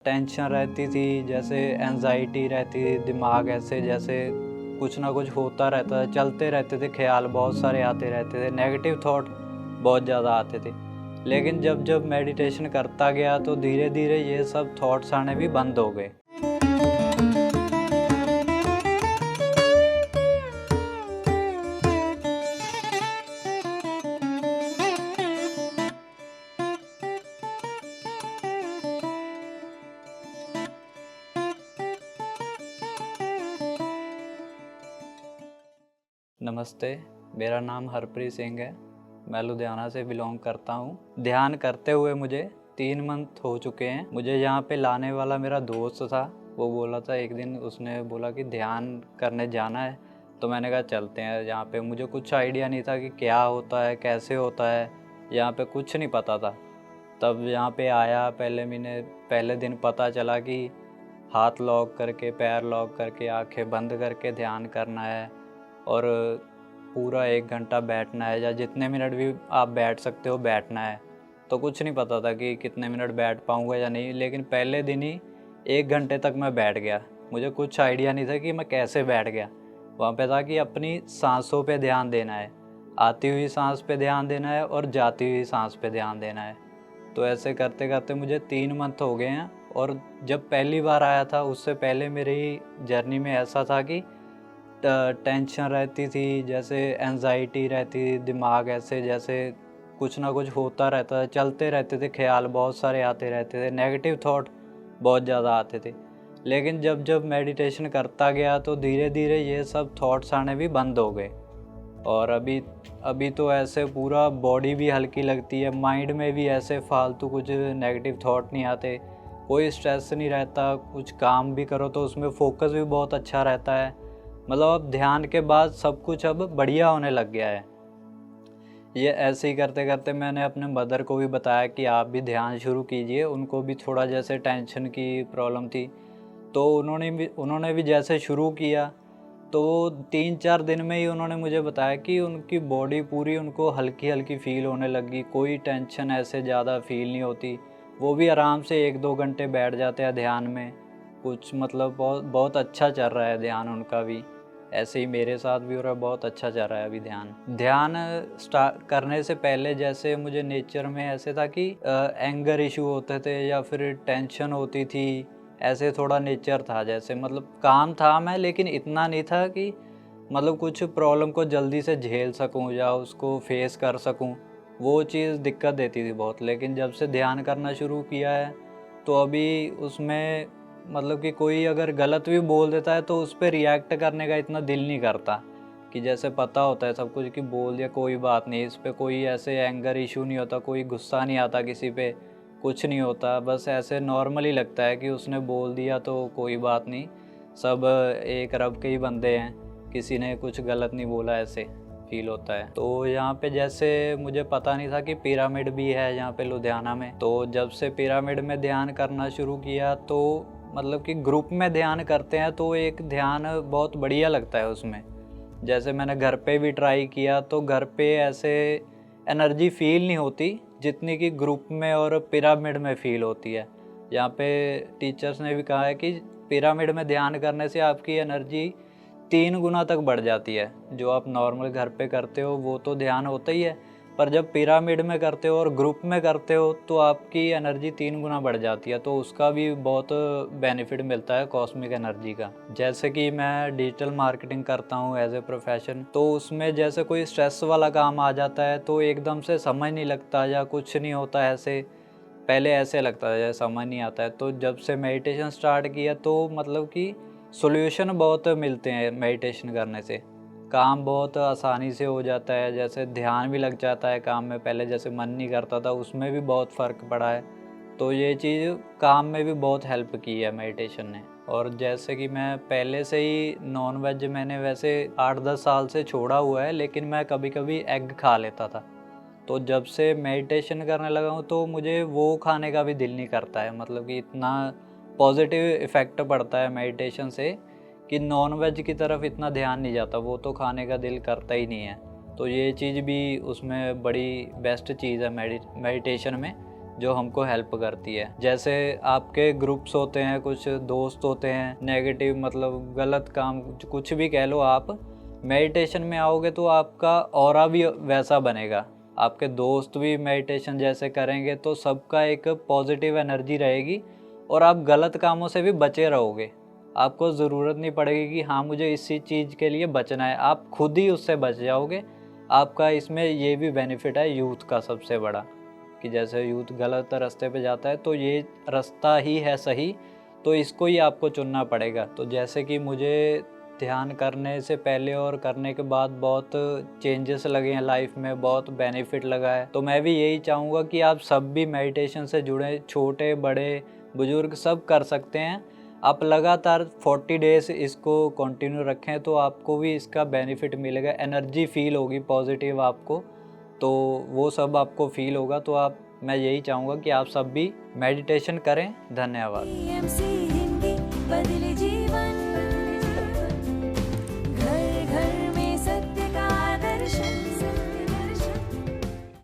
Tension रहती थी, जैसे एंजाइटी रहती थी, दिमाग ऐसे जैसे कुछ ना कुछ होता रहता है, चलते रहते थे, ख्याल बहुत सारे आते रहते थे, नेगेटिव थॉट बहुत ज़्यादा आते थे। लेकिन जब जब मेडिटेशन करता गया तो धीरे धीरे ये सब थॉट्स आने भी बंद हो गए। नमस्ते, मेरा नाम हरप्रीत सिंह है। मैं लुधियाना से बिलोंग करता हूँ। ध्यान करते हुए मुझे 3 मंथ हो चुके हैं। मुझे यहाँ पे लाने वाला मेरा दोस्त था। वो बोला था एक दिन, उसने बोला कि ध्यान करने जाना है, तो मैंने कहा चलते हैं। यहाँ पे मुझे कुछ आइडिया नहीं था कि क्या होता है, कैसे होता है, यहाँ पे कुछ नहीं पता था। तब यहाँ पे आया, पहले दिन पता चला कि हाथ लॉक करके, पैर लॉक करके, आंखें बंद करके ध्यान करना है और पूरा 1 घंटा बैठना है, या जितने मिनट भी आप बैठ सकते हो बैठना है। तो कुछ नहीं पता था कि कितने मिनट बैठ पाऊँगा या नहीं, लेकिन पहले दिन ही 1 घंटे तक मैं बैठ गया। मुझे कुछ आइडिया नहीं था कि मैं कैसे बैठ गया। वहाँ पे था कि अपनी सांसों पे ध्यान देना है, आती हुई सांस पे ध्यान देना है और जाती हुई सांस पे ध्यान देना है। तो ऐसे करते करते मुझे 3 मंथ हो गए हैं। और जब पहली बार आया था, उससे पहले मेरी जर्नी में ऐसा था कि टेंशन रहती थी, जैसे एंजाइटी रहती थी, दिमाग ऐसे जैसे कुछ ना कुछ होता रहता है, चलते रहते थे, ख्याल बहुत सारे आते रहते थे, नेगेटिव थॉट बहुत ज़्यादा आते थे। लेकिन जब जब मेडिटेशन करता गया तो धीरे धीरे ये सब थॉट्स आने भी बंद हो गए। और अभी अभी तो ऐसे पूरा बॉडी भी हल्की लगती है, माइंड में भी ऐसे फालतू कुछ नेगेटिव थॉट नहीं आते, कोई स्ट्रेस नहीं रहता, कुछ काम भी करो तो उसमें फोकस भी बहुत अच्छा रहता है। मतलब अब ध्यान के बाद सब कुछ अब बढ़िया होने लग गया है। ये ऐसे ही करते करते मैंने अपने मदर को भी बताया कि आप भी ध्यान शुरू कीजिए। उनको भी थोड़ा जैसे टेंशन की प्रॉब्लम थी, तो उन्होंने भी जैसे शुरू किया, तो 3-4 दिन में ही उन्होंने मुझे बताया कि उनकी बॉडी पूरी उनको हल्की हल्की फील होने लगी, कोई टेंशन ऐसे ज़्यादा फील नहीं होती। वो भी आराम से 1-2 घंटे बैठ जाते हैं ध्यान में। कुछ मतलब बहुत बहुत अच्छा चल रहा है ध्यान उनका भी। ऐसे ही मेरे साथ भी हो रहा है, बहुत अच्छा चल रहा है अभी ध्यान स्टार्ट करने से पहले जैसे मुझे नेचर में ऐसे था कि एंगर इशू होते थे या फिर टेंशन होती थी, ऐसे थोड़ा नेचर था। जैसे मतलब काम था मैं, लेकिन इतना नहीं था कि मतलब कुछ प्रॉब्लम को जल्दी से झेल सकूं या उसको फेस कर सकूं। वो चीज़ दिक्कत देती थी बहुत। लेकिन जब से ध्यान करना शुरू किया है तो अभी उसमें मतलब कि कोई अगर गलत भी बोल देता है तो उस पर रिएक्ट करने का इतना दिल नहीं करता, कि जैसे पता होता है सब कुछ कि बोल दिया कोई बात नहीं, इस पर कोई ऐसे एंगर इशू नहीं होता, कोई गुस्सा नहीं आता किसी पे, कुछ नहीं होता। बस ऐसे नॉर्मली लगता है कि उसने बोल दिया तो कोई बात नहीं, सब एक रब के ही बंदे हैं, किसी ने कुछ गलत नहीं बोला, ऐसे फील होता है। तो यहाँ पे जैसे मुझे पता नहीं था कि पिरामिड भी है यहाँ पे लुधियाना में। तो जब से पिरामिड में ध्यान करना शुरू किया तो मतलब कि ग्रुप में ध्यान करते हैं तो एक ध्यान बहुत बढ़िया लगता है उसमें। जैसे मैंने घर पे भी ट्राई किया तो घर पे ऐसे एनर्जी फील नहीं होती जितनी कि ग्रुप में और पिरामिड में फील होती है। यहाँ पे टीचर्स ने भी कहा है कि पिरामिड में ध्यान करने से आपकी एनर्जी 3 गुना तक बढ़ जाती है। जो आप नॉर्मल घर पे करते हो वो तो ध्यान होता ही है, पर जब पिरामिड में करते हो और ग्रुप में करते हो तो आपकी एनर्जी 3 गुना बढ़ जाती है। तो उसका भी बहुत बेनिफिट मिलता है कॉस्मिक एनर्जी का। जैसे कि मैं डिजिटल मार्केटिंग करता हूँ एज ए प्रोफेशन, तो उसमें जैसे कोई स्ट्रेस वाला काम आ जाता है तो एकदम से समझ नहीं लगता या कुछ नहीं होता, ऐसे पहले ऐसे लगता है जैसे समझ नहीं आता है। तो जब से मेडिटेशन स्टार्ट किया तो मतलब कि सॉल्यूशन बहुत मिलते हैं मेडिटेशन करने से। काम बहुत आसानी से हो जाता है, जैसे ध्यान भी लग जाता है काम में। पहले जैसे मन नहीं करता था, उसमें भी बहुत फ़र्क पड़ा है। तो ये चीज़ काम में भी बहुत हेल्प की है मेडिटेशन ने। और जैसे कि मैं पहले से ही नॉन वेज मैंने वैसे 8-10 साल से छोड़ा हुआ है, लेकिन मैं कभी कभी एग खा लेता था। तो जब से मेडिटेशन करने लगा हूँ तो मुझे वो खाने का भी दिल नहीं करता है। मतलब कि इतना पॉजिटिव इफ़ेक्ट पड़ता है मेडिटेशन से कि नॉन वेज की तरफ इतना ध्यान नहीं जाता, वो तो खाने का दिल करता ही नहीं है। तो ये चीज़ भी उसमें बड़ी बेस्ट चीज़ है मेडिटेशन में, जो हमको हेल्प करती है। जैसे आपके ग्रुप्स होते हैं, कुछ दोस्त होते हैं नेगेटिव, मतलब गलत काम, कुछ भी कह लो आप, मेडिटेशन में आओगे तो आपका ऑरा भी वैसा बनेगा। आपके दोस्त भी मेडिटेशन जैसे करेंगे तो सबका एक पॉजिटिव एनर्जी रहेगी और आप गलत कामों से भी बचे रहोगे। आपको ज़रूरत नहीं पड़ेगी कि हाँ मुझे इसी चीज़ के लिए बचना है, आप खुद ही उससे बच जाओगे। आपका इसमें ये भी बेनिफिट है यूथ का सबसे बड़ा, कि जैसे यूथ गलत रास्ते पे जाता है तो ये रास्ता ही है सही, तो इसको ही आपको चुनना पड़ेगा। तो जैसे कि मुझे ध्यान करने से पहले और करने के बाद बहुत चेंजेस लगे हैं लाइफ में, बहुत बेनिफिट लगा है। तो मैं भी यही चाहूँगा कि आप सब भी मेडिटेशन से जुड़े, छोटे बड़े बुजुर्ग सब कर सकते हैं। आप लगातार 40 डेज़ इसको कंटिन्यू रखें तो आपको भी इसका बेनिफिट मिलेगा, एनर्जी फील होगी पॉजिटिव आपको, तो वो सब आपको फील होगा। तो मैं यही चाहूँगा कि आप सब भी मेडिटेशन करें। धन्यवाद। बदले जीवन।